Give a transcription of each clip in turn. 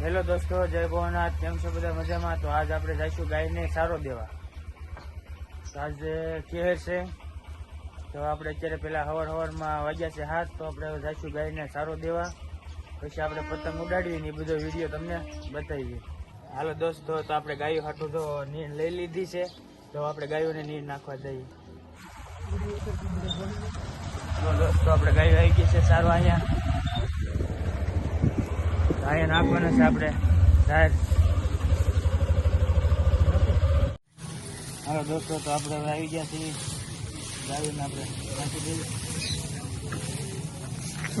Hello દોસ્તો, જય ભોનાથ. કેમ છો બધા? મજામાં? તો આજ આપણે જઈશું ગાયને સારો દેવા. આજે કેર છે તો આપણે અત્યારે પેલા હવારમાં વાગ્યા છે 7, તો આપણે જઈશું ગાયને સારો દેવા. પછી આપણે પતંગ ઉડાડીએ ને એ બધો વિડીયો તમને બતાવીએ. હાલો દોસ્તો, તો આપણે ગાયો હાટું તો નીર લઈ લીધી છે, તો આપણે ગાયોને નીર નાખવા જઈએ. તો દોસ્તો, આપણે ગાયો આવી ગઈ છે સારો. અહીંયા નાખવાના છે આપણે ઝાડ. હાલો દોસ્તો, તો આપણે હવે આવી ગયા છીએ. ગાયોને આપણે નાખી દઈએ.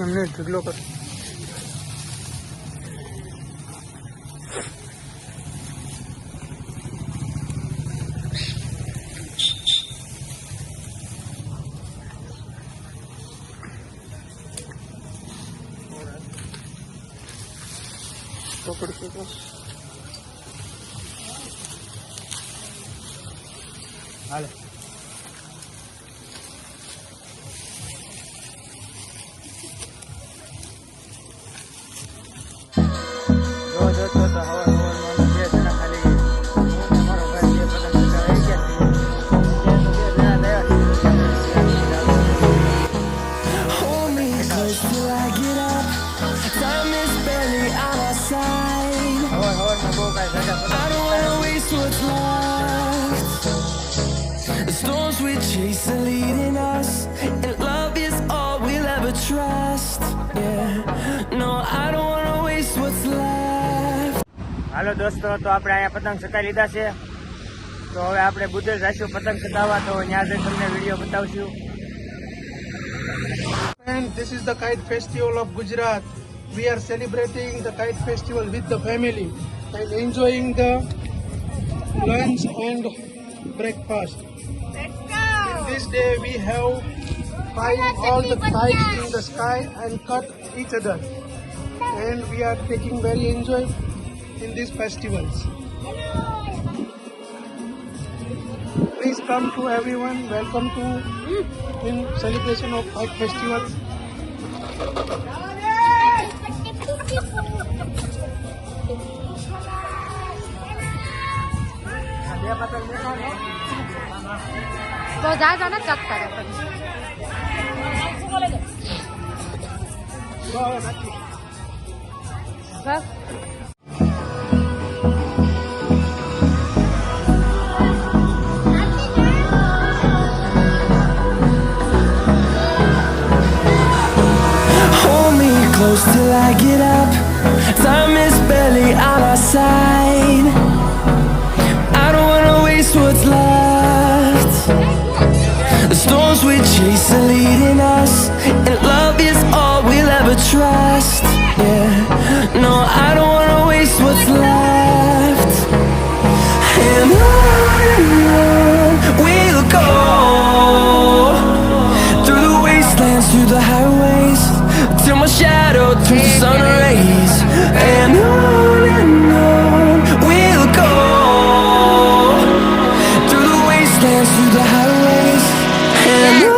અમને ઢગલો કર. પકડશે તો હાલો. દોસ્તો, તો હવારમાં 2 જણા ખાલી મારો ભાઈ 2 પતંગ આવી ગયા છે. Hold me close till I get up. Time is barely on our side. હવારમાં બહુ કાંઈ I don't wanna waste what's left. The storms we chase are leading us, and love is all we'll ever trust. Yeah, no, I don't wanna waste what's left. હાલો દોસ્તો, તો આપણે અહીંયા પતંગ ચકાવી લીધા છે. તો હવે આપણે બુધેલ જઈશું પતંગ ચકાવવા. તો ત્યાં જઈ તમને વિડીયો બતાવશું. And this is the kite festival of Gujarat. We are celebrating the kite festival with the family and enjoying the lunch and breakfast. In this day we have fly all the kites in the sky and cut each other, and we are taking very enjoy in these festivals. Please come to everyone. Welcome to in celebration of kite festival. તો જા ને ચક કરે બસ. Hold me close till I get up. Time is barely on our side. I don't wanna waste what's left. The storms we chase are leading us, and love is all we'll ever trust. Yeah, no, I don't wanna waste what's left. And on we'll go, through the wastelands, through the highways, till my shadow turns to sun rays. And on we'll go, through the wastelands, through the highways, and on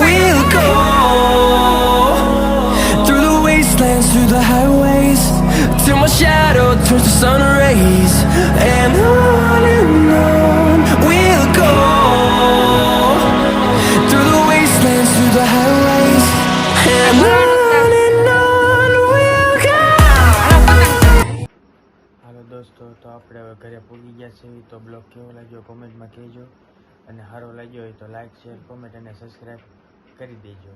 we'll go. Through the highways, till my shadow turns to sun rays. And on we'll go, through the wastelands, through the highways, and on we'll go. હાલો દોસ્તો, તો આપણે હવે ઘરે પૂગી ગયા છે. તો blog કેવો લાગ્યો કોમેન્ટમાં કહેજો. અને સારો લાગ્યો હોય તો લાઈક શેર કોમેન્ટ અને સબસ્ક્રાઈબ કરી દેજો.